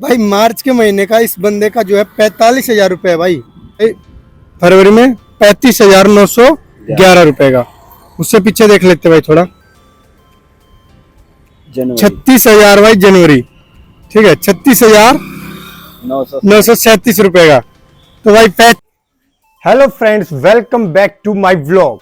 भाई मार्च के महीने का इस बंदे का जो है 45,000 रुपये है भाई। फरवरी में 35,911 रुपये का। उससे पीछे देख लेते भाई थोड़ा, जनवरी 36,000 भाई जनवरी, ठीक है 36,937 रुपये का। तो भाई hello friends, welcome back to my vlog.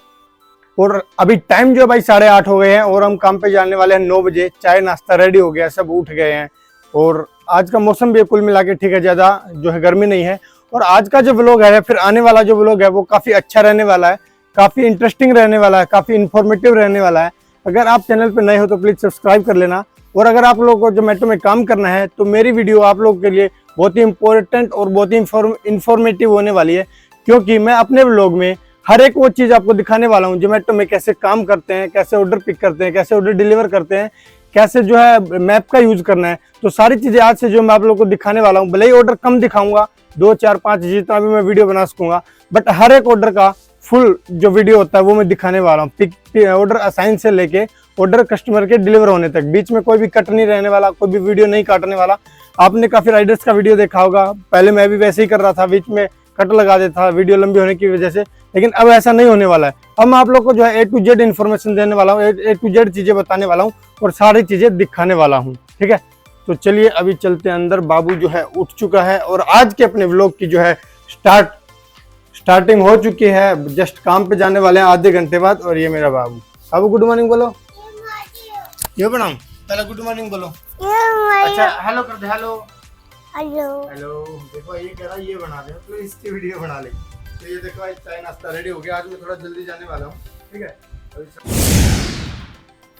और अभी टाइम जो है भाई 8:30 हो गए हैं और हम काम पे जाने वाले हैं 9 बजे। चाय नाश्ता रेडी हो गया, सब उठ गए हैं और आज का मौसम भी कुल मिला के ठीक है, ज़्यादा जो है गर्मी नहीं है। और आज का जो व्लॉग है, फिर आने वाला जो व्लॉग है वो काफ़ी अच्छा रहने वाला है, काफ़ी इंटरेस्टिंग रहने वाला है, काफ़ी इन्फॉर्मेटिव रहने वाला है। अगर आप चैनल पर नए हो तो प्लीज़ सब्सक्राइब कर लेना। और अगर आप लोगों को जोमेटो में काम करना है तो मेरी वीडियो आप लोगों के लिए बहुत ही इंपॉर्टेंट और बहुत ही इन्फॉर्मेटिव होने वाली है, क्योंकि मैं अपने व्लॉग में हर एक वो चीज़ आपको दिखाने वाला हूँ। जोमेटो में कैसे काम करते हैं, कैसे ऑर्डर पिक करते हैं, कैसे ऑर्डर डिलीवर करते हैं, कैसे जो है मैप का यूज करना है। तो सारी चीज़ें आज से जो मैं आप लोगों को दिखाने वाला हूँ। भले ही ऑर्डर कम दिखाऊंगा, 2, 4, 5 जितना भी मैं वीडियो बना सकूंगा, बट हर एक ऑर्डर का फुल जो वीडियो होता है वो मैं दिखाने वाला हूँ। ऑर्डर असाइन से लेके ऑर्डर कस्टमर के डिलीवर होने तक, बीच में कोई भी कट नहीं रहने वाला, कोई भी वीडियो नहीं काटने वाला। आपने काफ़ी राइडर्स का वीडियो देखा होगा, पहले मैं भी वैसे ही कर रहा था, बीच में कट लगा देता था वीडियो लंबी होने की वजह से, लेकिन अब ऐसा नहीं होने वाला है। अब मैं आप लोग को जो है A to Z इन्फॉर्मेशन देने वाला हूँ, A to Z चीज़ें बताने वाला हूँ और सारी चीज़ें दिखाने वाला हूँ, ठीक है। तो चलिए अभी चलते हैं अंदर। बाबू जो है उठ चुका है और आज के अपने व्लॉग की जो है स्टार्टिंग हो चुकी है। जस्ट काम पे जाने वाले हैं आधे घंटे बाद। और ये मेरा बाबू। बाबू गुड मॉर्निंग बोलो। ये बनाऊं पहले गुड मॉर्निंग बोलो। अच्छा हेलो कर दे। Hello hello hello. देखो ये कह रहा है ये बना दे, तो इसकी वीडियो बना ले। तो ये देखो भाई चाय नाश्ता रेडी हो गया। आज मैं थोड़ा जल्दी जाने वाला हूँ, ठीक है।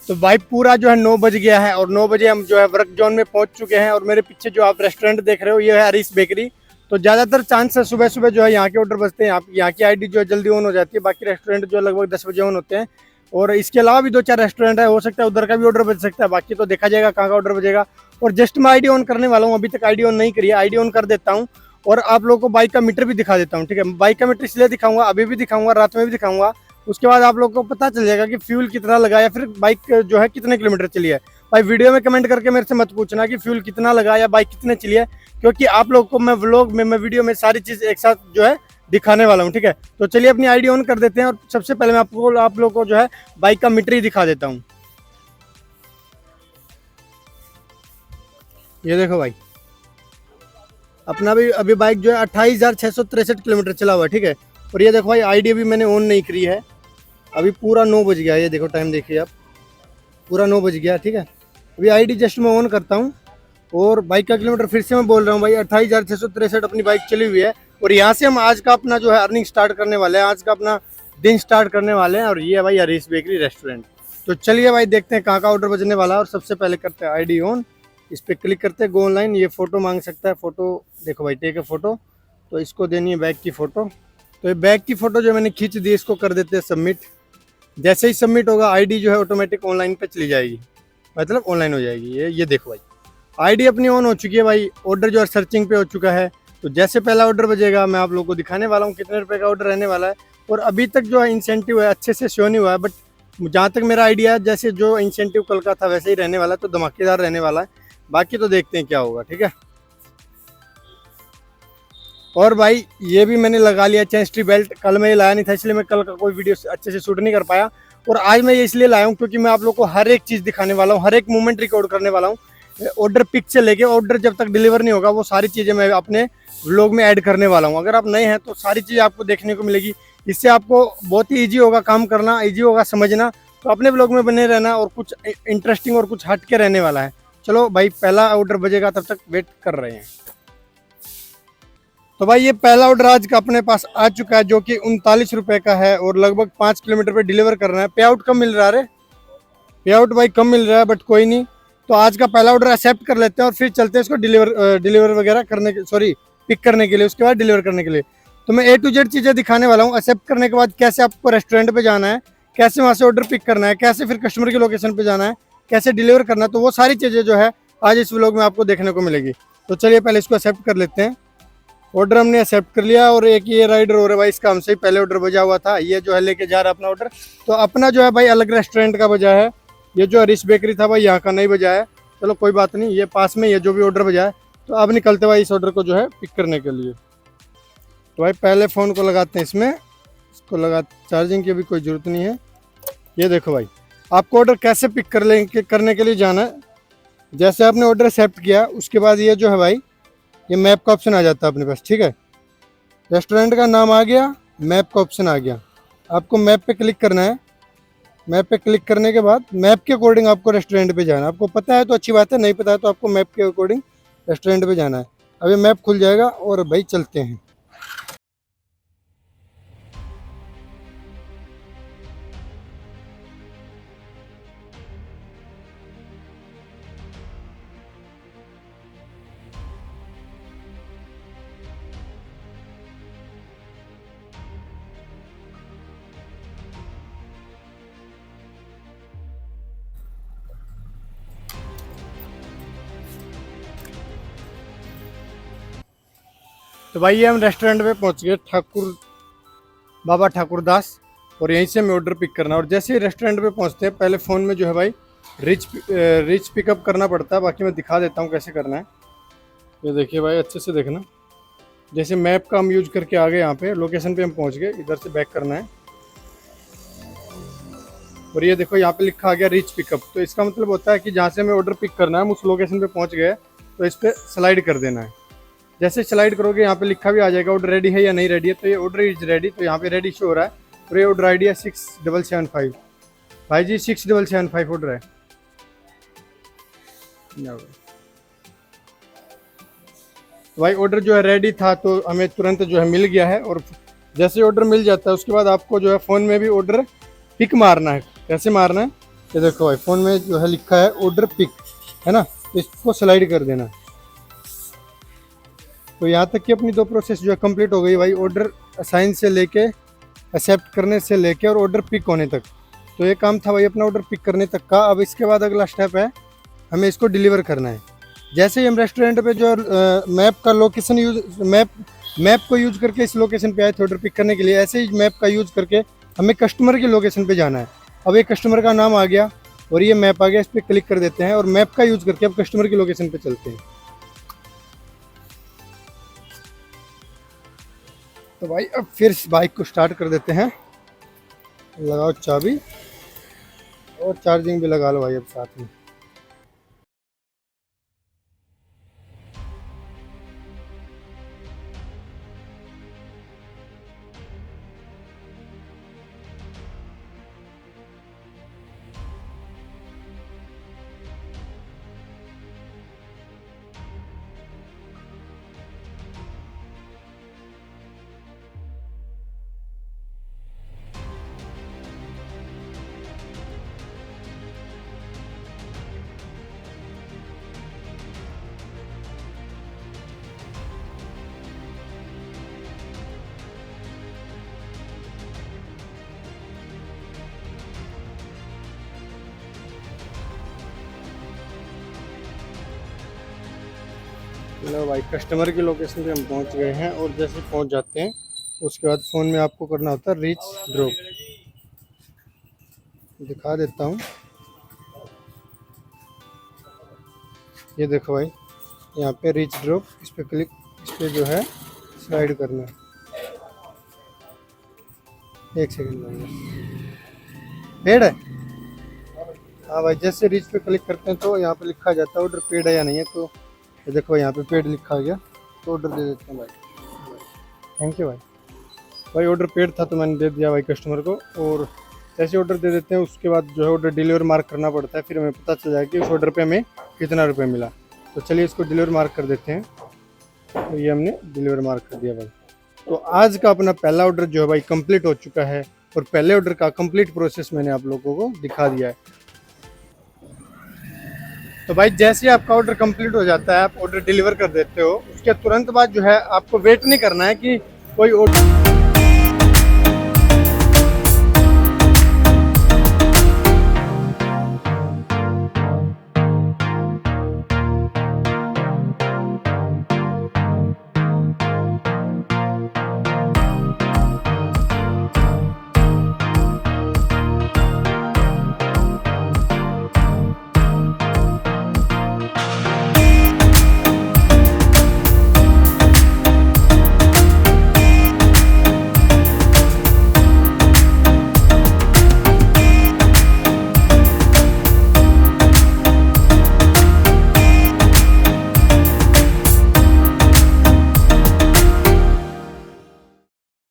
तो भाई पूरा जो है 9 बज गया है और 9 बजे हम जो है वर्क जोन में पहुंच चुके हैं। और मेरे पीछे जो आप रेस्टोरेंट देख रहे हो ये है हरीश बेकरी। तो ज़्यादातर चांस है सुबह सुबह जो है यहाँ के ऑर्डर बजते हैं, यहाँ की आईडी जो है जल्दी ऑन हो जाती है। बाकी रेस्टोरेंट जो लगभग 10 बजे ऑन होते हैं। और इसके अलावा भी 2-4 रेस्टोरेंट है, हो सकता है उधर का भी ऑर्डर बज सकता है। बाकी तो देखा जाएगा कहाँ का ऑर्डर बजेगा। और जस्ट मैं आईडी ऑन करने वाला हूँ, अभी तक आईडी ऑन नहीं करी है। आईडी ऑन कर देता हूँ और आप लोगों को बाइक का मीटर भी दिखा देता हूँ, ठीक है। बाइक का मीटर इसलिए दिखाऊंगा, अभी भी दिखाऊंगा, रात में भी दिखाऊंगा। उसके बाद आप लोगों को पता चल जाएगा कि फ्यूल कितना लगा या फिर बाइक जो है कितने किलोमीटर चली है। भाई वीडियो में कमेंट करके मेरे से मत पूछना कि फ्यूल कितना लगा या बाइक कितने चली है, क्योंकि आप लोगों को मैं व्लॉग में, मैं वीडियो में सारी चीज़ एक साथ जो है दिखाने वाला हूँ, ठीक है। तो चलिए अपनी आईडी ऑन कर देते हैं और सबसे पहले मैं आप लोगों को जो है बाइक का मीटर ही दिखा देता हूँ। ये देखो भाई, अपना भी अभी बाइक जो है 28,663 किलोमीटर चला हुआ है, ठीक है। और ये देखो भाई आईडी अभी मैंने ऑन नहीं करी है, अभी पूरा 9 बज गया। ये देखो टाइम देखिए आप, पूरा 9 बज गया, ठीक है। अभी आईडी जस्ट मैं ऑन करता हूँ और बाइक का किलोमीटर फिर से मैं बोल रहा हूँ भाई 28,663 अपनी बाइक चली हुई है। और यहाँ से हम आज का अपना जो है अर्निंग स्टार्ट करने वाले हैं, आज का अपना दिन स्टार्ट करने वाले हैं। और ये है भाई हरीश बेकरी रेस्टोरेंट। तो चलिए भाई देखते हैं कहाँ का ऑर्डर बजने वाला है। और सबसे पहले करते हैं आईडी ऑन, इस पर क्लिक करते हैं, गो ऑनलाइन। ये फ़ोटो मांग सकता है, फ़ोटो देखो भाई टेक है फ़ोटो, तो इसको देनी है बैग की फ़ोटो। तो ये बैग की फ़ोटो जो मैंने खींच दी, इसको कर देते हैं सबमिट। जैसे ही सबमिट होगा आईडी जो है ऑटोमेटिक ऑनलाइन पे चली जाएगी, मतलब ऑनलाइन हो जाएगी। ये देखो भाई आईडी अपनी ऑन हो चुकी है भाई। ऑर्डर जो है सर्चिंग पे हो चुका है। तो जैसे पहला ऑर्डर बजेगा मैं आप लोगों को दिखाने वाला हूँ कितने रुपए का ऑर्डर रहने वाला है। और अभी तक जो है इंसेंटिव है अच्छे से शो नहीं हुआ है, बट जहाँ तक मेरा आइडिया है जैसे जो इंसेंटिव कल का था वैसे ही रहने वाला है, तो धमाकेदार रहने वाला है। बाकी तो देखते हैं क्या होगा, ठीक है। और भाई ये भी मैंने लगा लिया चेन बेल्ट। कल मैं ये लाया नहीं था, इसलिए मैं कल का कोई वीडियो अच्छे से शूट नहीं कर पाया। और आज मैं ये इसलिए लाया हूँ क्योंकि मैं आप लोग को हर एक चीज़ दिखाने वाला हूँ, हर एक मूवमेंट रिकॉर्ड करने वाला हूँ। ऑर्डर पिक से लेके ऑर्डर जब तक डिलीवर नहीं होगा वो सारी चीज़ें मैं अपने व्लॉग में ऐड करने वाला हूँ। अगर आप नए हैं तो सारी चीज़ें आपको देखने को मिलेगी। इससे आपको बहुत ही ईजी होगा काम करना, ईजी होगा समझना। तो अपने व्लॉग में बने रहना और कुछ इंटरेस्टिंग और कुछ हट के रहने वाला है। चलो भाई पहला ऑर्डर बजेगा, तब तक वेट कर रहे हैं। तो भाई ये पहला ऑर्डर आज का अपने पास आ चुका है, जो कि 39 रुपये का है और लगभग 5 किलोमीटर पे डिलीवर करना है। पे आउट कम मिल रहा है, पे आउट भाई कम मिल रहा है, बट कोई नहीं। तो आज का पहला ऑर्डर एक्सेप्ट कर लेते हैं और फिर चलते हैं इसको डिलीवर वगैरह करने के, सॉरी पिक करने के लिए, उसके बाद डिलीवर करने के लिए। तो मैं A to Z चीज़ें दिखाने वाला हूँ। एक्सेप्ट करने के बाद कैसे आपको रेस्टोरेंट पे जाना है, कैसे वहाँ से ऑर्डर पिक करना है, कैसे फिर कस्टमर की लोकेशन पे जाना है, कैसे डिलीवर करना है, तो वो सारी चीज़ें जो है आज इस व्लॉग में आपको देखने को मिलेगी। तो चलिए पहले इसको एक्सेप्ट कर लेते हैं। ऑर्डर हमने एक्सेप्ट कर लिया। और एक ये राइडर हो रहा है भाई, इसका हमसे ही पहले ऑर्डर बजा हुआ था, ये जो है लेके जा रहा है अपना ऑर्डर। तो अपना जो है भाई अलग रेस्टोरेंट का बजा है, ये जो हरीश बेकरी था भाई यहाँ का नहीं बजा है। चलो कोई बात नहीं, ये पास में ये जो भी ऑर्डर बजा है। तो अब निकलते भाई इस ऑर्डर को जो है पिक करने के लिए। तो भाई पहले फ़ोन को लगाते हैं इसमें, इसको लगा, चार्जिंग की भी कोई ज़रूरत नहीं है। ये देखो भाई, आपको ऑर्डर कैसे पिक करने के लिए जाना है। जैसे आपने ऑर्डर एक्सेप्ट किया उसके बाद ये जो है भाई, ये मैप का ऑप्शन आ जाता है अपने पास, ठीक है। रेस्टोरेंट का नाम आ गया, मैप का ऑप्शन आ गया। आपको मैप पे क्लिक करना है। मैप पे क्लिक करने के बाद मैप के अकॉर्डिंग आपको रेस्टोरेंट पे जाना है। आपको पता है तो अच्छी बात है, नहीं पता है तो आपको मैप के अकॉर्डिंग रेस्टोरेंट पे जाना है। अभी मैप खुल जाएगा और भाई चलते हैं। तो भाई ये हम रेस्टोरेंट पे पहुंच गए, बाबा ठाकुर दास, और यहीं से हमें ऑर्डर पिक करना है। और जैसे ही रेस्टोरेंट पे पहुंचते हैं पहले फ़ोन में जो है भाई रिच पिकअप करना पड़ता है। बाकी मैं दिखा देता हूँ कैसे करना है। ये देखिए भाई, अच्छे से देखना। जैसे मैप का हम यूज करके आ गए, यहाँ पे लोकेशन पे हम पहुँच गए, इधर से बैक करना है। और ये देखो यहाँ पे लिखा आ गया रिच पिकअप। तो इसका मतलब होता है कि जहाँ से हमें ऑर्डर पिक करना है हम उस लोकेशन पे पहुँच गए, तो इस पर स्लाइड कर देना है। जैसे स्लाइड करोगे यहाँ पे लिखा भी आ जाएगा ऑर्डर रेडी है या नहीं रेडी है। तो ये ऑर्डर इज रेडी, तो यहाँ पे रेडी शो हो रहा है। और ये ऑर्डर आई डी है 6775। भाई जी 6775 ऑर्डर है। तो भाई ऑर्डर जो है रेडी था, तो हमें तुरंत जो है मिल गया है। और जैसे ऑर्डर मिल जाता है उसके बाद आपको जो है फ़ोन में भी ऑर्डर पिक मारना है। कैसे मारना है, ये देखो भाई, फ़ोन में जो है लिखा है ऑर्डर पिक, है ना, इसको स्लाइड कर देना। तो यहाँ तक कि अपनी 2 प्रोसेस जो है कंप्लीट हो गई भाई, ऑर्डर असाइन से लेके, एक्सेप्ट करने से लेके और ऑर्डर पिक होने तक। तो ये काम था भाई अपना ऑर्डर पिक करने तक का। अब इसके बाद अगला स्टेप है हमें इसको डिलीवर करना है। जैसे ही हम रेस्टोरेंट पे जो मैप का लोकेशन मैप को यूज करके इस लोकेशन पे आए थे ऑर्डर पिक करने के लिए, ऐसे ही मैप का यूज करके हमें कस्टमर की लोकेशन पे जाना है। अब ये कस्टमर का नाम आ गया और ये मैप आ गया, इस पर क्लिक कर देते हैं और मैप का यूज करके अब कस्टमर की लोकेशन पे चलते हैं। तो भाई अब फिर बाइक को स्टार्ट कर देते हैं। लगाओ चाबी और चार्जिंग भी लगा लो भाई अब साथ में। लो भाई, कस्टमर की लोकेशन पे हम पहुंच गए हैं। और जैसे पहुंच जाते हैं उसके बाद फ़ोन में आपको करना होता है रीच ड्रॉप। दिखा देता हूं, ये देखो भाई, यहाँ पे रीच ड्रॉप, इस पर क्लिक, इस पर जो है स्लाइड करना है। 1 सेकंड लगेगा। पेड है, हाँ भाई। जैसे रीच पे क्लिक करते हैं तो यहाँ पे लिखा जाता है ऑर्डर पेड है या नहीं है। तो ये देखो यहाँ पे पेड लिखा गया, तो ऑर्डर दे देते हैं भाई। थैंक यू भाई। भाई ऑर्डर पेड था तो मैंने दे दिया भाई कस्टमर को। और जैसे ऑर्डर दे देते हैं उसके बाद जो है ऑर्डर डिलीवर मार्क करना पड़ता है, फिर हमें पता चल जाएगा कि उस ऑर्डर पे हमें कितना रुपये मिला। तो चलिए इसको डिलीवर मार्क कर देते हैं। तो ये हमने डिलीवर मार्क कर दिया भाई। तो आज का अपना पहला ऑर्डर जो है भाई कंप्लीट हो चुका है। और पहले ऑर्डर का कंप्लीट प्रोसेस मैंने आप लोगों को दिखा दिया है। तो भाई जैसे ही आपका ऑर्डर कंप्लीट हो जाता है, आप ऑर्डर डिलीवर कर देते हो, उसके तुरंत बाद जो है आपको वेट नहीं करना है कि कोई ऑर्डर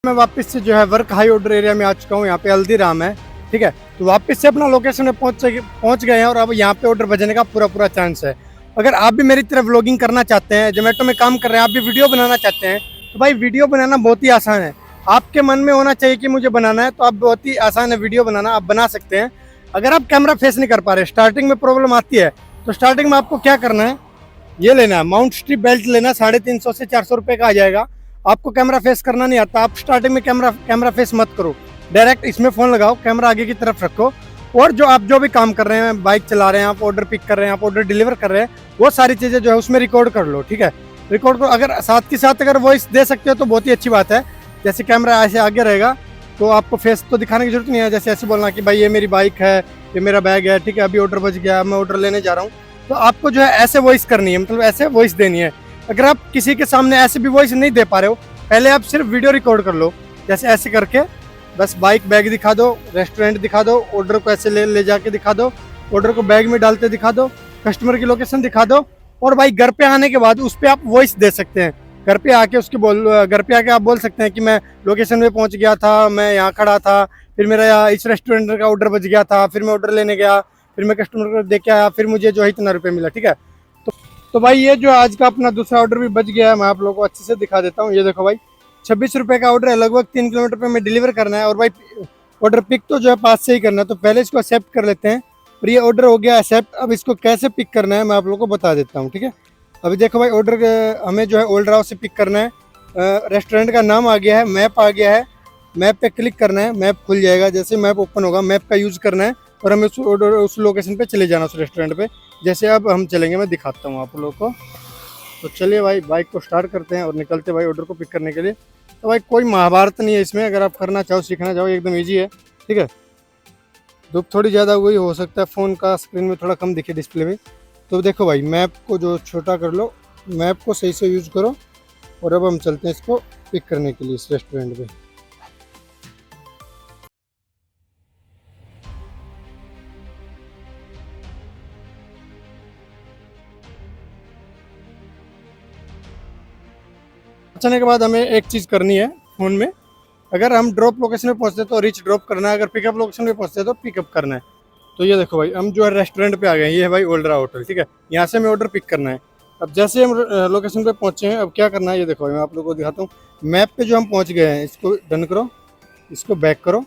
मैं वापस से जो है वर्क हाई ऑर्डर एरिया में आ चुका हूँ। यहाँ पे हल्दीराम है, ठीक है। तो वापस से अपना लोकेशन में पहुंच गए हैं और अब यहाँ पे ऑर्डर बजने का पूरा चांस है। अगर आप भी मेरी तरह व्लॉगिंग करना चाहते हैं, जोमेटो में काम कर रहे हैं, आप भी वीडियो बनाना चाहते हैं, तो भाई वीडियो बनाना बहुत ही आसान है। आपके मन में होना चाहिए कि मुझे बनाना है, तो आप बहुत ही आसान है वीडियो बनाना, आप बना सकते हैं। अगर आप कैमरा फेस नहीं कर पा रहे, स्टार्टिंग में प्रॉब्लम आती है, तो स्टार्टिंग में आपको क्या करना है, ये लेना है माउंट स्ट्रिप बेल्ट लेना, 350 से 400 रुपये का आ जाएगा। आपको कैमरा फेस करना नहीं आता, आप स्टार्टिंग में कैमरा फेस मत करो, डायरेक्ट इसमें फ़ोन लगाओ, कैमरा आगे की तरफ रखो, और जो भी काम कर रहे हैं, बाइक चला रहे हैं आप, ऑर्डर पिक कर रहे हैं आप, ऑर्डर डिलीवर कर रहे हैं, वो सारी चीज़ें जो है उसमें रिकॉर्ड कर लो, ठीक है। रिकॉर्ड करो, अगर साथ के साथ अगर वॉइस दे सकते हो तो बहुत ही अच्छी बात है। जैसे कैमरा ऐसे आगे रहेगा तो आपको फेस तो दिखाने की जरूरत नहीं है, जैसे ऐसे बोलना कि भाई ये मेरी बाइक है, ये मेरा बैग है, ठीक है, अभी ऑर्डर बज गया, मैं ऑर्डर लेने जा रहा हूँ। तो आपको जो है ऐसे वॉइस करनी है, मतलब ऐसे वॉइस देनी है। अगर आप किसी के सामने ऐसे भी वॉइस नहीं दे पा रहे हो, पहले आप सिर्फ वीडियो रिकॉर्ड कर लो, जैसे ऐसे करके बस बाइक बैग दिखा दो, रेस्टोरेंट दिखा दो, ऑर्डर को ऐसे ले जाके दिखा दो, ऑर्डर को बैग में डालते दिखा दो, कस्टमर की लोकेशन दिखा दो, और भाई घर पे आने के बाद उस पर आप वॉइस दे सकते हैं। घर पे आके घर पे आके आप बोल सकते हैं कि मैं लोकेशन पे पहुंच गया था, मैं यहाँ खड़ा था, फिर मेरा यहाँ इस रेस्टोरेंट का ऑर्डर बच गया था, फिर मैं ऑर्डर लेने गया, फिर मैं कस्टमर को देख के आया, फिर मुझे जो है इतना रुपये मिला, ठीक है। तो भाई ये जो आज का अपना दूसरा ऑर्डर भी बच गया है, मैं आप लोगों को अच्छे से दिखा देता हूँ। ये देखो भाई, 26 रुपये का ऑर्डर है, लगभग 3 किलोमीटर पे मैं डिलीवर करना है। और भाई ऑर्डर पिक तो जो है पास से ही करना है, तो पहले इसको एक्सेप्ट कर लेते हैं। और ये ऑर्डर हो गया एक्सेप्ट। अब इसको कैसे पिक करना है मैं आप लोगों को बता देता हूँ, ठीक है। अभी देखो भाई, ऑर्डर हमें जो है ओल्ड राव से पिक करना है। रेस्टोरेंट का नाम आ गया है, मैप आ गया है, मैप पे क्लिक करना है, मैप खुल जाएगा। जैसे मैप ओपन होगा, मैप का यूज़ करना है और हमें उस लोकेशन पे चले जाना, उस रेस्टोरेंट पे। जैसे अब हम चलेंगे, मैं दिखाता हूँ आप लोगों को। तो चलिए भाई, बाइक को स्टार्ट करते हैं और निकलते भाई ऑर्डर को पिक करने के लिए। तो भाई कोई महाभारत नहीं है इसमें, अगर आप करना चाहो, सीखना चाहो, एकदम ईजी है, ठीक है। धूप थोड़ी ज़्यादा हुई, हो सकता है फ़ोन का स्क्रीन में थोड़ा कम दिखे डिस्प्ले में। तो देखो भाई, मैप को जो छोटा कर लो, मैप को सही से यूज़ करो। और अब हम चलते हैं इसको पिक करने के लिए इस रेस्टोरेंट पे। पहुंचने के बाद हमें एक चीज़ करनी है फ़ोन में। अगर हम ड्रॉप लोकेशन पे पहुंचते तो रीच ड्रॉप करना है, अगर पिकअप लोकेशन पे पहुंचते तो पिकअप करना है। तो ये देखो भाई, हम जो है रेस्टोरेंट पे आ गए हैं। ये है भाई ओल्ड्रा होटल, ठीक है। यहाँ से हमें ऑर्डर पिक करना है। अब जैसे हम लोकेशन पे पहुंचे हैं, अब क्या करना है ये देखो भाई, मैं आप लोगों को दिखाता हूँ। मैप पे जो हम पहुंच गए हैं, इसको डन करो, इसको बैक करो।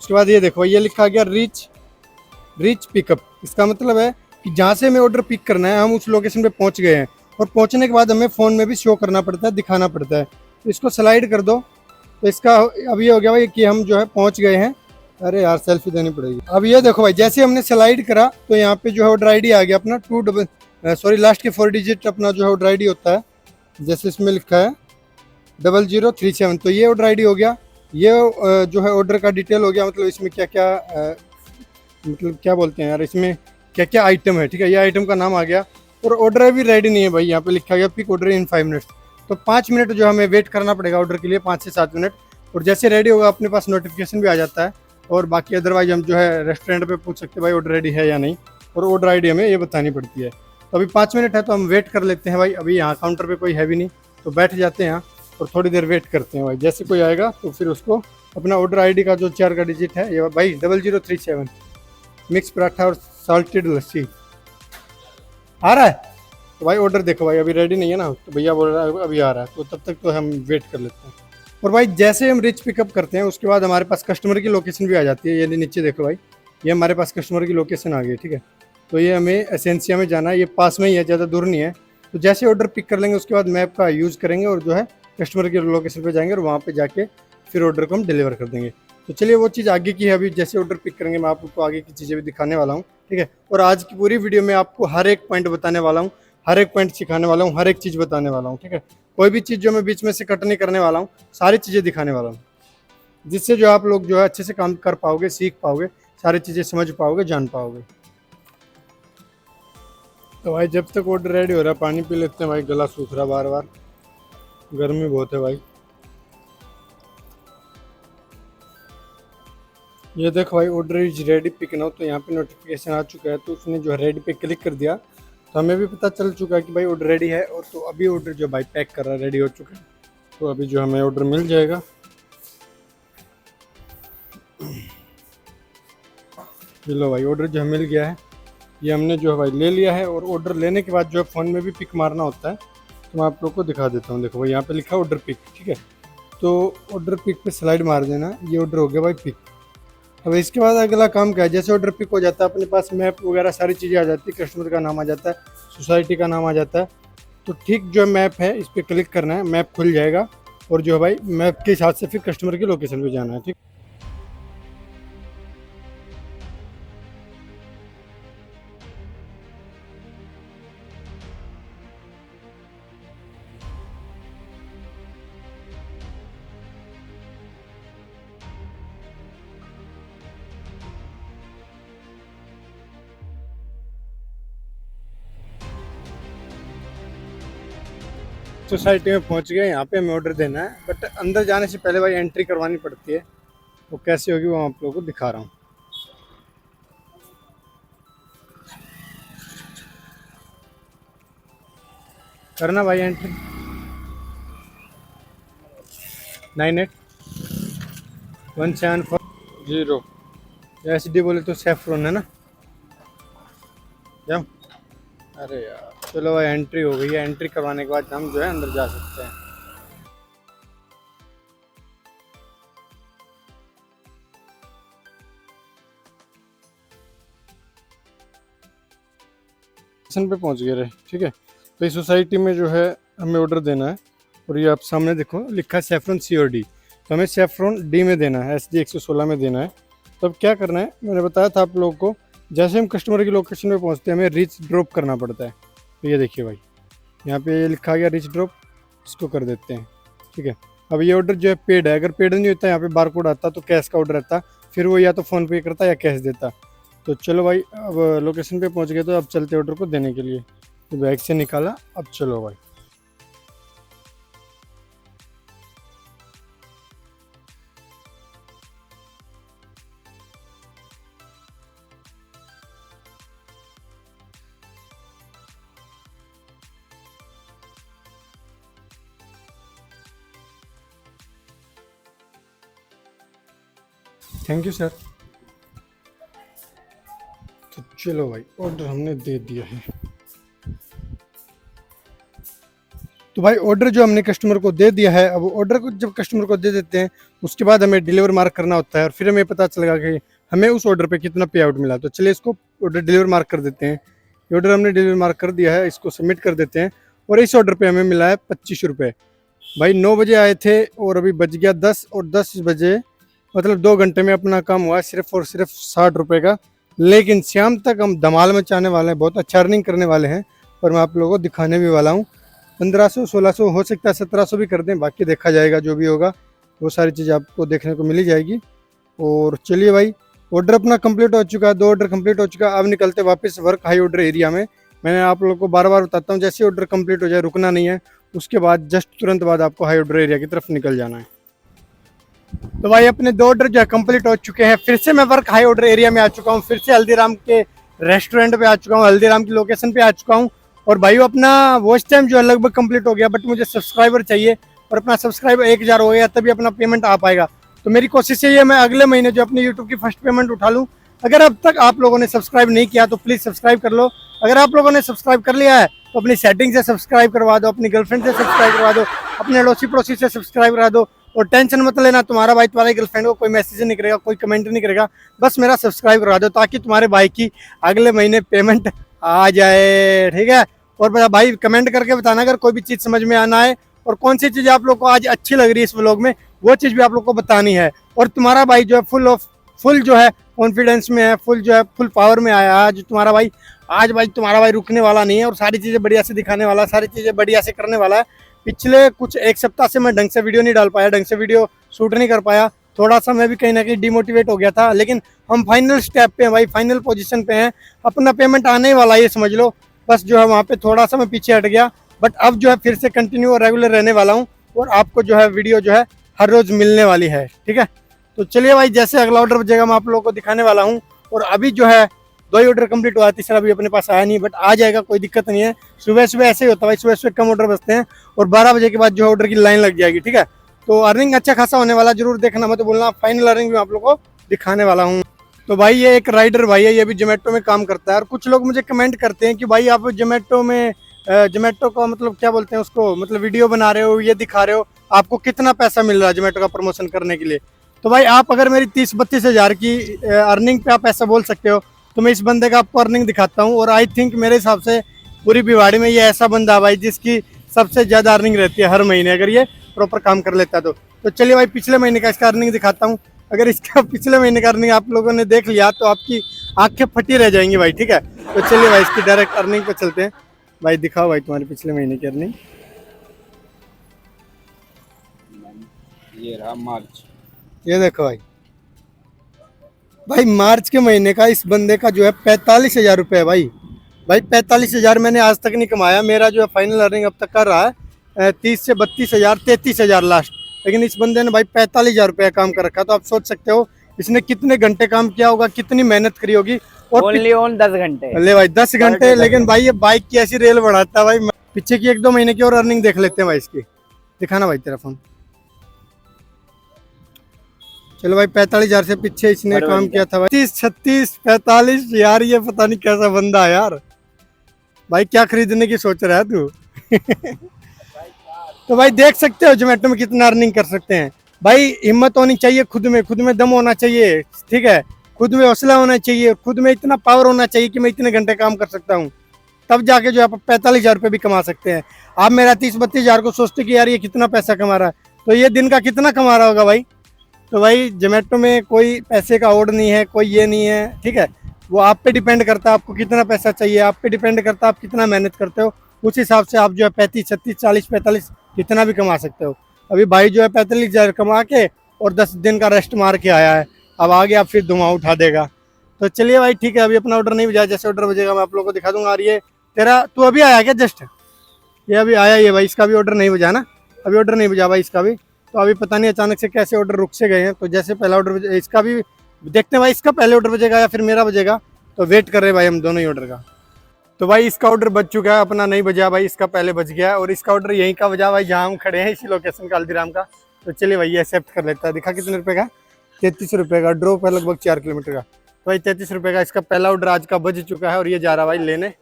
उसके बाद ये देखो, ये लिखा गया रीच पिकअप। इसका मतलब है कि जहाँ से हमें ऑर्डर पिक करना है, हम उस लोकेशन पे पहुँच गए हैं। और पहुँचने के बाद हमें फ़ोन में भी शो करना पड़ता है, दिखाना पड़ता है। तो इसको स्लाइड कर दो, तो इसका अब ये हो गया भाई कि हम जो है पहुँच गए हैं। अरे यार, सेल्फी देनी पड़ेगी। अब ये देखो भाई, जैसे हमने स्लाइड करा तो यहाँ पे जो है ऑर्डर आईडी आ गया अपना लास्ट के 4 डिजिट अपना जो है ऑर्डर आईडी होता है। जैसे इसमें लिखा है 0037, तो ये ऑर्डर आईडी हो गया। ये जो है ऑर्डर का डिटेल हो गया, मतलब इसमें क्या क्या मतलब क्या बोलते हैं यार, इसमें क्या क्या आइटम है, ठीक है। ये आइटम का नाम आ गया। और ऑर्डर अभी रेडी नहीं है भाई, यहाँ पे लिखा गया पिक ऑर्डर इन 5 मिनट्स। तो 5 मिनट जो हमें वेट करना पड़ेगा ऑर्डर के लिए, 5 से 7 मिनट। और जैसे रेडी होगा अपने पास नोटिफिकेशन भी आ जाता है। और बाकी अदरवाइज हम जो है रेस्टोरेंट पे पूछ सकते हैं भाई ऑर्डर रेडी है या नहीं, और ऑर्डर आईडी हमें ये बतानी पड़ती है। तो अभी 5 मिनट है, तो हम वेट कर लेते हैं भाई। अभी यहाँ काउंटर पे कोई है भी नहीं, तो बैठ जाते हैं यहाँ और थोड़ी देर वेट करते हैं भाई। जैसे कोई आएगा तो फिर उसको अपना ऑर्डर आईडी का जो 4 का डिजिट है, ये भाई 0037 मिक्स पराठा और साल्टेड लस्सी आ रहा है। तो भाई ऑर्डर देखो भाई, अभी रेडी नहीं है ना, तो भैया बोल रहा है अभी आ रहा है, तो तब तक तो हम वेट कर लेते हैं। और भाई जैसे हम रिच पिकअप करते हैं, उसके बाद हमारे पास कस्टमर की लोकेशन भी आ जाती है। ये नीचे देखो भाई, ये हमारे पास कस्टमर की लोकेशन आ गई, ठीक है। तो ये हमें एसेंसिया में जाना है, ये पास में ही है, ज़्यादा दूर नहीं है। तो जैसे ऑर्डर पिक कर लेंगे, उसके बाद मैप का यूज़ करेंगे और जो है कस्टमर की लोकेशन पे जाएंगे और वहाँ पे जाके फिर ऑर्डर को हम डिलीवर कर देंगे। तो चलिए वो चीज़ आगे की है, अभी जैसे ऑर्डर पिक करेंगे मैं आपको आगे की चीज़ें भी दिखाने वाला हूँ, ठीक है। और आज की पूरी वीडियो में आपको हर एक पॉइंट बताने वाला हूँ, हर एक पॉइंट सिखाने वाला हूँ, हर एक चीज़ बताने वाला हूँ, ठीक है। कोई भी चीज़ जो मैं बीच में से कट नहीं करने वाला हूँ, सारी चीज़ें दिखाने वाला हूँ, जिससे जो आप लोग जो है अच्छे से काम कर पाओगे, सीख पाओगे, सारी चीज़ें समझ पाओगे, जान पाओगे। तो भाई जब तक ऑर्डर रेडी हो रहा है, पानी पी लेते हैं भाई, गला सूख रहा बार बार, गर्मी बहुत है भाई। ये देखो भाई, order is ready pick now, तो यहाँ पे नोटिफिकेशन आ चुका है। तो उसने जो है रेडी पे क्लिक कर दिया, तो हमें भी पता चल चुका है कि भाई ऑर्डर रेडी है। और तो अभी ऑर्डर जो भाई पैक कर रहा है, रेडी हो चुका है। तो अभी जो हमें ऑर्डर मिल जाएगा, ये लो भाई ऑर्डर जो है मिल गया है। ये हमने जो है भाई ले लिया है। और ऑर्डर लेने के बाद जो है फ़ोन में भी पिक मारना होता है, तो मैं आप लोग को दिखा देता हूँ। देखो भाई यहाँ पे लिखा है ऑर्डर पिक, ठीक है। तो ऑर्डर पिक पे स्लाइड मार देना, ये ऑर्डर हो गया भाई पिक। अब इसके बाद अगला काम क्या है, जैसे ऑर्डर पिक हो जाता है अपने पास मैप वगैरह सारी चीज़ें आ जाती है, कस्टमर का नाम आ जाता है, सोसाइटी का नाम आ जाता है। तो ठीक जो मैप है इस पर क्लिक करना है, मैप खुल जाएगा। और जो है भाई मैप के हिसाब से फिर कस्टमर की लोकेशन पे जाना है, ठीक। सोसाइटी में पहुंच गए, यहाँ पे हमें ऑर्डर देना है। बट अंदर जाने से पहले भाई एंट्री करवानी पड़ती है, वो कैसे होगी वो आप लोगों को दिखा रहा हूँ। करना भाई एंट्री। 981740 SD बोले तो सेफ्रॉन है ना। जम अरे यार चलो भाई एंट्री हो गई है। एंट्री करवाने के बाद हम जो है अंदर जा सकते हैं। स्टेशन पे पहुंच गए रहे, ठीक है। तो इस सोसाइटी में जो है हमें ऑर्डर देना है। और ये आप सामने देखो लिखा है सेफ्रॉन COD, तो हमें सेफ्रॉन D में देना है, SD 116 में देना है। तो अब क्या करना है, मैंने बताया था आप लोगों को, जैसे हम कस्टमर की लोकेशन पे पहुंचते हैं हमें रीच ड्रॉप करना पड़ता है। तो ये देखिए भाई यहाँ पे ये लिखा गया रीच ड्रॉप, इसको कर देते हैं, ठीक है। अब ये ऑर्डर जो है पेड है, अगर पेड नहीं होता यहाँ पे बार कोड आता तो कैश का ऑर्डर रहता, फिर वो या तो फ़ोन पे करता या कैश देता। तो चलो भाई अब लोकेशन पे पहुंच गए, तो अब चलते ऑर्डर को देने के लिए। तो बैग से निकाला, अब चलो भाई। Thank you sir. तो चलो भाई ऑर्डर हमने दे दिया है। तो भाई ऑर्डर जो हमने कस्टमर को दे दिया है, अब ऑर्डर को जब कस्टमर को दे देते हैं उसके बाद हमें डिलीवर मार्क करना होता है, और फिर हमें पता चलेगा कि हमें उस ऑर्डर पे कितना पे आउट मिला। तो चलिए इसको ऑर्डर डिलीवर मार्क कर देते हैं। ये ऑर्डर हमने डिलीवर मार्क कर दिया है, इसको सबमिट कर देते हैं। और इस ऑर्डर पे हमें मिला है 25 रुपये। भाई 9 बजे आए थे और अभी बज गया 10, और 10 बजे मतलब 2 घंटे में अपना काम हुआ है सिर्फ और सिर्फ 60 रुपये का। लेकिन शाम तक हम धमाल मचाने वाले हैं, बहुत अच्छा अर्निंग करने वाले हैं। और मैं आप लोगों को दिखाने भी वाला हूँ। 1500 1600 हो सकता है 1700 भी कर दें, बाकी देखा जाएगा, जो भी होगा वो सारी चीज़ आपको देखने को मिली जाएगी। और चलिए भाई ऑर्डर अपना कंप्लीट हो चुका है, 2 ऑर्डर कंप्लीट हो चुका है। अब निकलते वापस वर्क हाई ऑर्डर एरिया में। मैंने आप लोगों को बार बार बताता हूँ, जैसे ऑर्डर कंप्लीट हो जाए रुकना नहीं है, उसके बाद जस्ट तुरंत बाद आपको हाई ऑर्डर एरिया की तरफ निकल जाना है। तो भाई अपने 2 ऑर्डर जो है कंप्लीट हो चुके हैं। फिर से मैं वर्क हाई ऑर्डर एरिया में आ चुका हूँ, फिर से हल्दीराम के रेस्टोरेंट पे आ चुका हूँ, हल्दीराम की लोकेशन पे आ चुका हूँ। और भाई अपना वॉच टाइम जो है लगभग कंप्लीट हो गया, बट मुझे सब्सक्राइबर चाहिए, और अपना सब्सक्राइबर 1000 हो गया तभी अपना पेमेंट आ पाएगा। तो मेरी कोशिश यही है मैं अगले महीने जो अपने यूट्यूब की फर्स्ट पेमेंट उठा लूँ। अगर अब तक आप लोगों ने सब्सक्राइब नहीं किया तो प्लीज़ सब्सक्राइब कर लो। अगर आप लोगों ने सब्सक्राइब कर लिया है तो अपनी सेटिंग से सब्सक्राइब करवा दो, अपनी गर्लफ्रेंड से सब्सक्राइब करवा दो, अपने अड़ोसी पड़ोसी से सब्सक्राइब करा दो। और टेंशन मत लेना, तुम्हारा भाई तुम्हारी गर्लफ्रेंड को कोई मैसेज नहीं करेगा, कोई कमेंट नहीं करेगा, बस मेरा सब्सक्राइब करवा दो ताकि तुम्हारे भाई की अगले महीने पेमेंट आ जाए, ठीक है। और भाई कमेंट करके बताना अगर कोई भी चीज़ समझ में आना है, और कौन सी चीज़ आप लोग को आज अच्छी लग रही है इस व्लॉग में, वो चीज़ भी आप लोग को बतानी है। और तुम्हारा भाई जो है फुल जो है कॉन्फिडेंस में है, फुल जो है फुल पावर में आया आज तुम्हारा भाई। आज भाई तुम्हारा भाई रुकने वाला नहीं है, और सारी चीज़ें बढ़िया से दिखाने वाला है, सारी चीज़ें बढ़िया से करने वाला है। पिछले कुछ 1 सप्ताह से मैं ढंग से वीडियो नहीं डाल पाया, ढंग से वीडियो शूट नहीं कर पाया, थोड़ा सा मैं भी कहीं ना कहीं डिमोटिवेट हो गया था। लेकिन हम फाइनल स्टेप पे हैं भाई, फाइनल पोजीशन पे हैं, अपना पेमेंट आने ही वाला है, ये समझ लो। बस जो है वहाँ पे थोड़ा सा मैं पीछे हट गया, बट अब जो है फिर से कंटिन्यू और रेगुलर रहने वाला हूँ, और आपको जो है वीडियो जो है हर रोज़ मिलने वाली है, ठीक है। तो चलिए भाई जैसे अगला ऑर्डर बजेगा मैं आप लोगों को दिखाने वाला हूँ। और अभी जो है 2 ही ऑर्डर कंप्लीट हुआ, तीसरा भी अपने पास आया नहीं, बट आ जाएगा, कोई दिक्कत नहीं है। सुबह सुबह ऐसे ही होता है भाई, सुबह सुबह कम ऑर्डर बचते हैं, और 12 बजे के बाद जो ऑर्डर की लाइन लग जाएगी, ठीक है। तो अर्निंग अच्छा खासा होने वाला, जरूर देखना मत बोलना, फाइनल अर्निंग भी आप लोग को दिखाने वाला हूँ। तो भाई ये एक राइडर भाई है, ये भी जोमेटो में काम करता है। और कुछ लोग मुझे कमेंट करते हैं कि भाई आप जोमेटो में जोमेटो का मतलब क्या बोलते हैं उसको, मतलब वीडियो बना रहे हो, ये दिखा रहे हो, आपको कितना पैसा मिल रहा है जोमेटो का प्रमोशन करने के लिए। तो भाई आप अगर मेरी 30-32 हज़ार की अर्निंग पे आप ऐसा बोल सकते हो, तो मैं इस बंदे का आपको अर्निंग दिखाता हूँ। और आई थिंक मेरे हिसाब से पूरी भिवाड़ी में ये ऐसा बंदा है भाई जिसकी सबसे ज़्यादा अर्निंग रहती है हर महीने, अगर ये प्रॉपर काम कर लेता है तो चलिए भाई पिछले महीने का इसका अर्निंग दिखाता हूँ। अगर इसका पिछले महीने का अर्निंग आप लोगों ने देख लिया तो आपकी आंखें फटी रह जाएंगी भाई, ठीक है। तो चलिए भाई इसकी डायरेक्ट अर्निंग पे चलते हैं। भाई दिखाओ भाई तुम्हारे पिछले महीने की अर्निंग। ये रहा मार्च। ये देखो भाई, भाई मार्च के महीने का इस बंदे का जो है 45 हज़ार रुपये है भाई। भाई 45 हज़ार मैंने आज तक नहीं कमाया। मेरा जो है फाइनल अर्निंग अब तक कर रहा है 30 से 32 हज़ार, 33 हज़ार लास्ट। लेकिन इस बंदे ने भाई 45 हज़ार रुपये काम कर रखा। तो आप सोच सकते हो इसने कितने घंटे काम किया होगा, कितनी मेहनत करी होगी। और ओनली ऑन 10 घंटे। ले भाई 10 घंटे। लेकिन भाई ये बाइक की ऐसी रेल बढ़ाता है भाई। पीछे की 1-2 महीने की और अर्निंग देख लेते हैं भाई इसकी। दिखाना भाई तेरा फोन। चलो भाई 45 हज़ार से पीछे इसने काम किया था भाई 30, 36, 45 यार। ये पता नहीं कैसा बंदा है यार। भाई क्या खरीदने की सोच रहा है तू? तो भाई देख सकते हो जोमेटो में कितना अर्निंग कर सकते हैं। भाई हिम्मत होनी चाहिए, खुद में दम होना चाहिए, ठीक है। खुद में हौसला होना चाहिए, खुद में इतना पावर होना चाहिए कि मैं इतने घंटे काम कर सकता हूँ। तब जाके जो आप 45 हज़ार रुपये भी कमा सकते हैं। आप मेरा 30-32 हज़ार को सोचते कि यार ये कितना पैसा कमा रहा है, तो ये दिन का कितना कमा रहा होगा भाई। तो भाई जोमेटो में कोई पैसे का ओड नहीं है, कोई ये नहीं है, ठीक है। वो आप पे डिपेंड करता है आपको कितना पैसा चाहिए, आप पे डिपेंड करता है आप कितना मेहनत करते हो। उस हिसाब से आप जो है 35, 36, 40, 45 कितना भी कमा सकते हो। अभी भाई जो है 45 हज़ार कमा के और 10 दिन का रेस्ट मार के आया है। अब आगे आप फिर धुआं उठा देगा। तो चलिए भाई ठीक है, अभी अपना ऑर्डर नहीं बजाया, जैसे ऑर्डर बजेगा मैं आप लोगों को दिखा दूंगा। और ये तेरा तू अभी आया क्या जस्ट? ये अभी आया ही है भाई, इसका भी ऑर्डर नहीं बजा ना, अभी ऑर्डर नहीं बजा भाई इसका भी। तो अभी पता नहीं अचानक से कैसे ऑर्डर रुक से गए हैं। तो जैसे पहला ऑर्डर इसका भी देखते हैं भाई, इसका पहले ऑर्डर बजेगा या फिर मेरा बजेगा। तो वेट कर रहे हैं भाई हम दोनों ही ऑर्डर का। तो भाई इसका ऑर्डर बज चुका है, अपना नहीं बजा भाई, इसका पहले बज गया है। और इसका ऑर्डर यहीं का बजा भाई जहाँ हम खड़े हैं, इसी लोकेशन का, हल्दीराम का। तो चलिए भाई ये एक्सेप्ट कर लेता है। दिखा कितने रुपए का? 33 रुपये का। ड्रॉप है लगभग 4 किलोमीटर का। तो भाई 33 रुपये का इसका पहला ऑर्डर आज का बज चुका है। और ये जा रहा भाई लेने,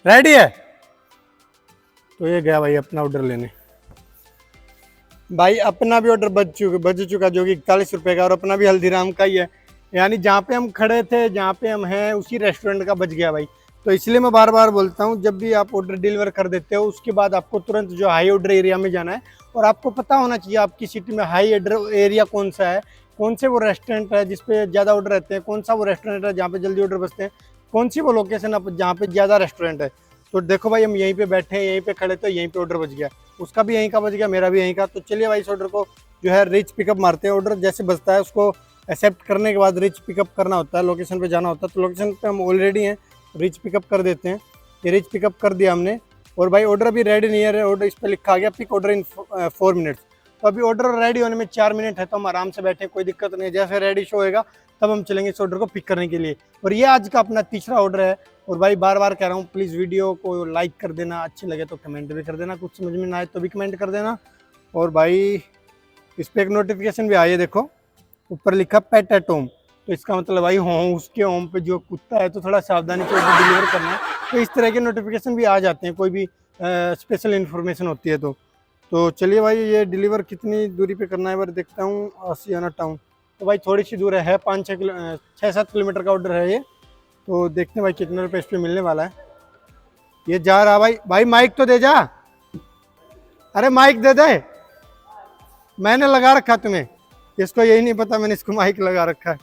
रेडी है। तो ये गया भाई अपना ऑर्डर लेने। भाई अपना भी ऑर्डर बज चुका जो कि 41 रुपये का, और अपना भी हल्दीराम का ही है। यानी जहाँ पे हम खड़े थे, जहाँ पे हम हैं, उसी रेस्टोरेंट का बच गया भाई। तो इसलिए मैं बार बार बोलता हूँ, जब भी आप ऑर्डर डिलीवर कर देते हो उसके बाद आपको तुरंत जो हाई ऑर्डर एरिया में जाना है। और आपको पता होना चाहिए आपकी सिटी में हाई ऑर्डर एरिया कौन सा है, कौन से वो रेस्टोरेंट है जिसपे ज़्यादा ऑर्डर रहते हैं, कौन सा वो रेस्टोरेंट है जहाँ पे जल्दी ऑर्डर बचते हैं, कौन सी वो लोकेशन है जहाँ पे ज़्यादा रेस्टोरेंट है। तो देखो भाई हम यहीं पे बैठे हैं, यहीं पे खड़े, तो यहीं पे ऑर्डर बच गया। उसका भी यहीं का बच गया, मेरा भी यहीं का। तो चलिए भाई इस ऑर्डर को जो है रीच पिकअप मारते हैं। ऑर्डर जैसे बचता है उसको एक्सेप्ट करने के बाद रीच पिकअप करना होता है, लोकेशन पे जाना होता है। तो लोकेशन पे हम ऑलरेडी हैं, रीच पिकअप कर देते हैं। ये रीच पिकअप कर दिया हमने। और भाई ऑर्डर अभी रेडी नहीं है, ऑर्डर इस पर लिखा आ गया पिक ऑर्डर इन 4 मिनट्स। तो अभी ऑर्डर रेडी होने में 4 मिनट है, तो हम आराम से बैठे, कोई दिक्कत नहीं है। जैसे रेडी शो होएगा तब हम चलेंगे इस ऑर्डर को पिक करने के लिए। और ये आज का अपना तीसरा ऑर्डर है। और भाई बार बार कह रहा हूँ प्लीज़ वीडियो को लाइक कर देना, अच्छी लगे तो कमेंट भी कर देना, कुछ समझ में ना आए तो भी कमेंट कर देना। और भाई इस पर एक नोटिफिकेशन भी आई है, देखो ऊपर लिखा पेट एट होम। तो इसका मतलब भाई होम, उसके होम पे जो कुत्ता है, तो थोड़ा सावधानी से ऑर्डर डिलीवर करना है। तो इस तरह के नोटिफिकेशन भी आ जाते हैं, कोई भी स्पेशल इन्फॉर्मेशन होती है तो चलिए भाई ये डिलीवर कितनी दूरी पे करना है बार देखता हूँ। आशियाना टाउन, तो भाई थोड़ी सी दूर है, 6-7 किलोमीटर का ऑर्डर है ये। तो देखते हैं भाई कितने रुपये इस पर मिलने वाला है। ये जा रहा भाई। भाई माइक तो दे जा, अरे माइक दे दे, मैंने लगा रखा तुम्हें, इसको यही नहीं पता मैंने इसको माइक लगा रखा है।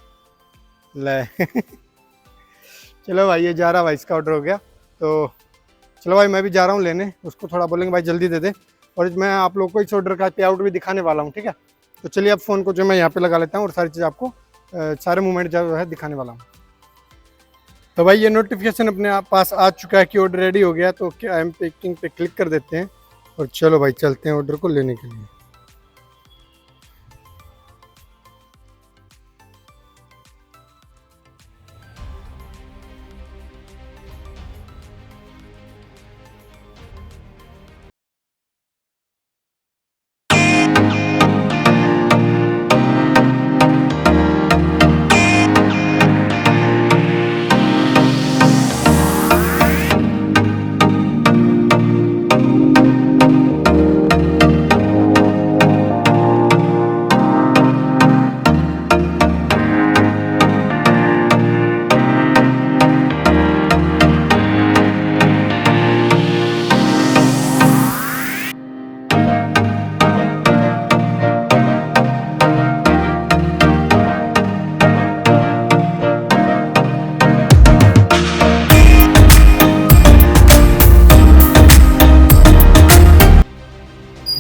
ले चलो भाई ये जा रहा भाई, इसका ऑर्डर हो गया। तो चलो भाई मैं भी जा रहा हूँ लेने, उसको थोड़ा बोलेंगे भाई जल्दी दे दे। और मैं आप लोग को इस ऑर्डर का पे आउट भी दिखाने वाला हूँ, ठीक है। तो चलिए अब फ़ोन को जो मैं यहाँ पे लगा लेता हूँ और सारी चीज़ आपको सारे मूवमेंट जो है दिखाने वाला हूँ। तो भाई ये नोटिफिकेशन अपने आप पास आ चुका है कि ऑर्डर रेडी हो गया। तो क्या आई एम पेकिंग पे क्लिक कर देते हैं और चलो भाई चलते हैं ऑर्डर को लेने के लिए।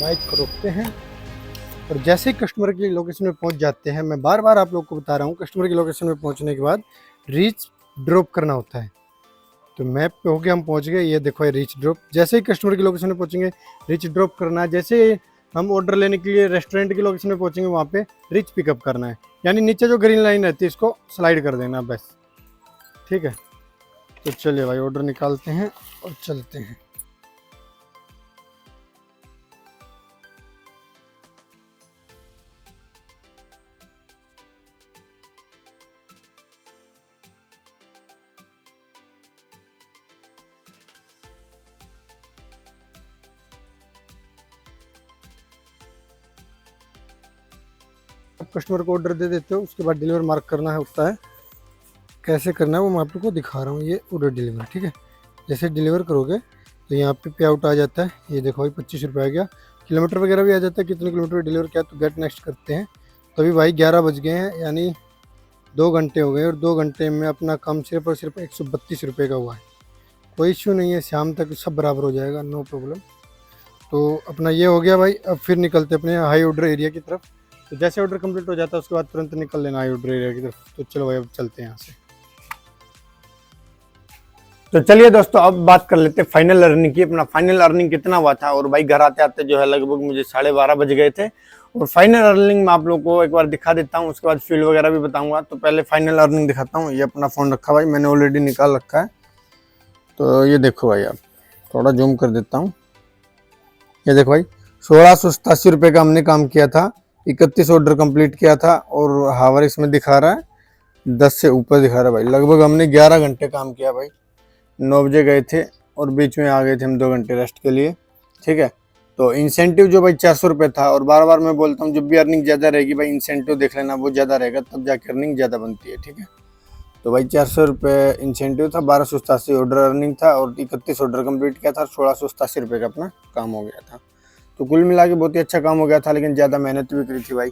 बाइक को रोकते हैं और जैसे ही कस्टमर की लोकेशन में पहुंच जाते हैं, मैं बार बार आप लोग को बता रहा हूं, कस्टमर की लोकेशन में पहुंचने के बाद रीच ड्रॉप करना होता है। तो मैप पे होके हम पहुंच गए, ये देखो ये रीच ड्रॉप। जैसे ही कस्टमर की लोकेशन में पहुंचेंगे रीच ड्रॉप करना है। जैसे हम ऑर्डर लेने के लिए रेस्टोरेंट की लोकेशन में पहुंचेंगे वहाँ पे रीच पिकअप करना है, यानी नीचे जो ग्रीन लाइन रहती है इसको स्लाइड कर देना बस, ठीक है। तो चलिए भाई ऑर्डर निकालते हैं और चलते हैं। कस्टमर को ऑर्डर दे देते हो, उसके बाद डिलीवर मार्क करना है होता है। कैसे करना है वो मैं आप लोग को दिखा रहा हूँ। ये ऑर्डर डिलीवर, ठीक है। जैसे डिलीवर करोगे तो यहाँ पे आउट आ जाता है, ये देखो भाई 25 रुपये आ गया। किलोमीटर वगैरह भी आ जाता है, कितने किलोमीटर डिलीवर किया। तो गेट नेक्स्ट करते हैं। तो अभी भाई 11 बज गए हैं, यानी 2 घंटे हो गए और 2 घंटे में अपना काम सिर्फ और सिर्फ 132 रुपये का हुआ है। कोई इश्यू नहीं है, शाम तक सब बराबर हो जाएगा, नो प्रॉब्लम। तो अपना ये हो गया भाई। अब फिर निकलते अपने हाई ऑर्डर एरिया की तरफ। तो जैसे ऑर्डर कंप्लीट हो जाता है उसके बाद तुरंत निकल लेना हाई ऑर्डर एरिया की तरफ। तो चलो भाई अब चलते हैं यहाँ से। तो चलिए दोस्तों अब बात कर लेते हैं फाइनल अर्निंग की। अपना फाइनल अर्निंग कितना हुआ था। और भाई घर आते आते जो है लगभग मुझे 12:30 बज गए थे। और फाइनल अर्निंग मैं आप लोगों को एक बार दिखा देता हूँ, उसके बाद फील्ड वगैरह भी बताऊंगा। तो पहले फाइनल अर्निंग दिखाता हूँ। ये अपना फ़ोन रखा भाई, मैंने ऑलरेडी निकाल रखा है। तो ये देखो भाई, आप थोड़ा जूम कर देता हूँ। ये देखो भाई 1687 रुपये का हमने काम किया था, 31 ऑर्डर कंप्लीट किया था। और हावर इसमें दिखा रहा है 10 से ऊपर दिखा रहा है भाई। लगभग हमने 11 घंटे काम किया भाई। 9 बजे गए थे और बीच में आ गए थे हम 2 घंटे रेस्ट के लिए, ठीक है। तो इंसेंटिव जो भाई 400 रुपये था। और बार बार मैं बोलता हूँ जब भी अर्निंग ज़्यादा रहेगी भाई इंसेंटिव देख लेना, वो ज़्यादा रहेगा तब जाके अर्निंग ज़्यादा बनती है, ठीक है। तो भाई 400 रुपये इंसेंटिव था, 1287 ऑर्डर अर्निंग था और 31 ऑर्डर कंप्लीट किया था और 1687 रुपये का अपना काम हो गया था। तो कुल मिला के बहुत ही अच्छा काम हो गया था, लेकिन ज़्यादा मेहनत भी करी थी भाई,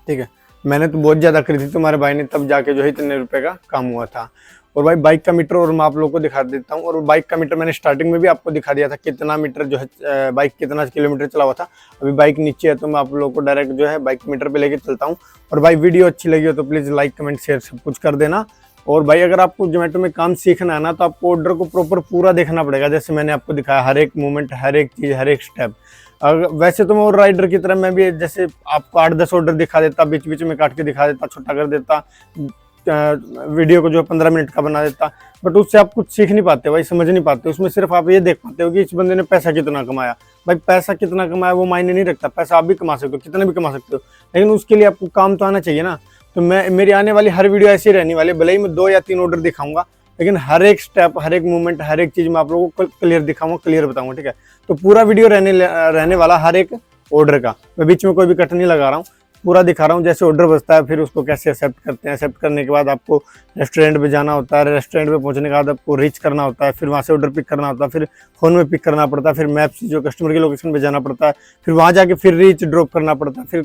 ठीक है। मेहनत बहुत ज़्यादा करी थी तुम्हारे भाई ने, तब जाके जो है इतने रुपए का काम हुआ था। और भाई बाइक का मीटर और मैं आप लोगों को दिखा देता हूँ। और बाइक का मीटर मैंने स्टार्टिंग में भी आपको दिखा दिया था, कितना मीटर जो है बाइक कितना किलोमीटर चला हुआ था। अभी बाइक नीचे है तो मैं आप लोगों को डायरेक्ट जो है बाइक मीटर पे लेके चलता हूँ। और भाई वीडियो अच्छी लगी हो तो प्लीज़ लाइक कमेंट शेयर सब कुछ कर देना। और भाई अगर आपको जोमेटो में काम सीखना है ना तो आपको ऑर्डर को प्रॉपर पूरा देखना पड़ेगा। जैसे मैंने आपको दिखाया हर एक मूवमेंट, हर एक चीज़, हर एक स्टेप। अगर वैसे तो मैं और राइडर की तरह मैं भी जैसे आपको 8-10 ऑर्डर दिखा देता, बीच बीच में काट के दिखा देता, छोटा कर देता, वीडियो को जो 15 मिनट का बना देता। बट उससे आप कुछ सीख नहीं पाते भाई, समझ नहीं पाते। उसमें सिर्फ आप ये देख पाते हो कि इस बंदे ने पैसा कितना कमाया। भाई पैसा कितना कमाया वो मायने नहीं रखता, पैसा आप भी कमा सकते हो, कितना भी कमा सकते हो, लेकिन उसके लिए आपको काम तो आना चाहिए ना। तो मेरी आने वाली हर वीडियो ऐसी रहने वाली, भले ही मैं 2 या 3 ऑर्डर दिखाऊंगा, लेकिन हर एक स्टेप, हर एक मूवमेंट, हर एक चीज़ मैं आप लोगों को क्लियर दिखाऊंगा, क्लियर बताऊंगा, ठीक है। तो पूरा वीडियो रहने वाला हर एक ऑर्डर का, मैं बीच में कोई भी कट नहीं लगा रहा हूँ, पूरा दिखा रहा हूँ। जैसे ऑर्डर बचता है फिर उसको कैसे एक्सेप्ट करते हैं, एक्सेप्ट करने के बाद आपको रेस्टोरेंट पे जाना होता है, रेस्टोरेंट पे पहुंचने के बाद आपको रीच करना होता है, फिर वहाँ से ऑर्डर पिक करना होता है, फिर फ़ोन में पिक करना पड़ता है, फिर मैप से जो कस्टमर की लोकेशन पे जाना पड़ता है, फिर वहाँ जाके फिर रीच ड्रॉप करना पड़ता है, फिर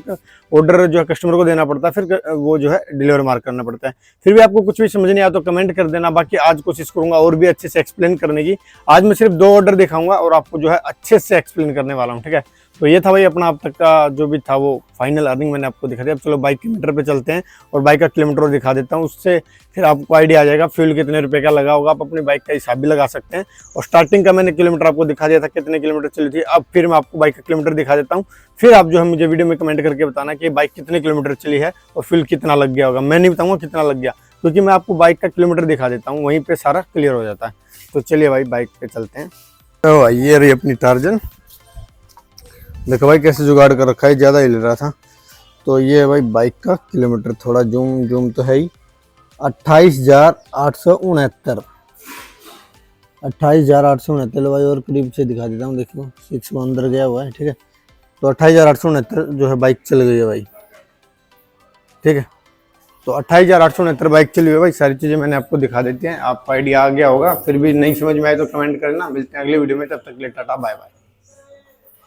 ऑर्डर जो है कस्टमर को देना पड़ता है, फिर वो जो है डिलीवर मार्क करना पड़ता है। फिर भी आपको कुछ भी समझ नहीं आया तो कमेंट कर देना। बाकी आज कोशिश करूँगा और भी अच्छे से एक्सप्लेन करने की। आज मैं सिर्फ 2 ऑर्डर दिखाऊंगा और आपको जो है अच्छे से एक्सप्लेन करने वाला हूँ, ठीक है। तो ये था भाई अपना अब तक का जो भी था वो फाइनल अर्निंग मैंने आपको दिखा दिया। अब चलो बाइक के मीटर पे चलते हैं और बाइक का किलोमीटर दिखा देता हूँ, उससे फिर आपको आइडिया आ जाएगा फ्यूल कितने रुपए का लगा होगा। आप अपनी बाइक का हिसाब भी लगा सकते हैं। और स्टार्टिंग का मैंने किलोमीटर आपको दिखा दिया था कितने किलोमीटर चली थी। अब फिर मैं आपको बाइक का किलोमीटर दिखा देता हूँ, फिर आप जो है मुझे वीडियो में कमेंट करके बताना कि बाइक कितने किलोमीटर चली है और फ्यूल कितना लग गया होगा। मैं नहीं बताऊँगा कितना लग गया, क्योंकि मैं आपको बाइक का किलोमीटर दिखा देता हूँ, वहीं पर सारा क्लियर हो जाता है। तो चलिए भाई बाइक पे चलते हैं। तो भाई ये रही अपनी टार्जन, देखो भाई कैसे जुगाड़ कर रखा है, ज़्यादा हिल रहा था। तो ये है भाई बाइक का किलोमीटर, थोड़ा जूम तो है ही, 28,869 28,869। लो भाई और करीब से दिखा देता हूँ, देखो 6 में अंदर गया हुआ है, ठीक है। तो 28,869 जो है बाइक चल गई है भाई, ठीक है। तो 28,869 बाइक चली हुई है भाई। सारी चीज़ें मैंने आपको दिखा देती हैं, आपको आइडिया आ गया होगा। फिर भी नहीं समझ में आए तो कमेंट करना। मिलते हैं अगले वीडियो में, तब तक के लिए टाटा बाय बाय।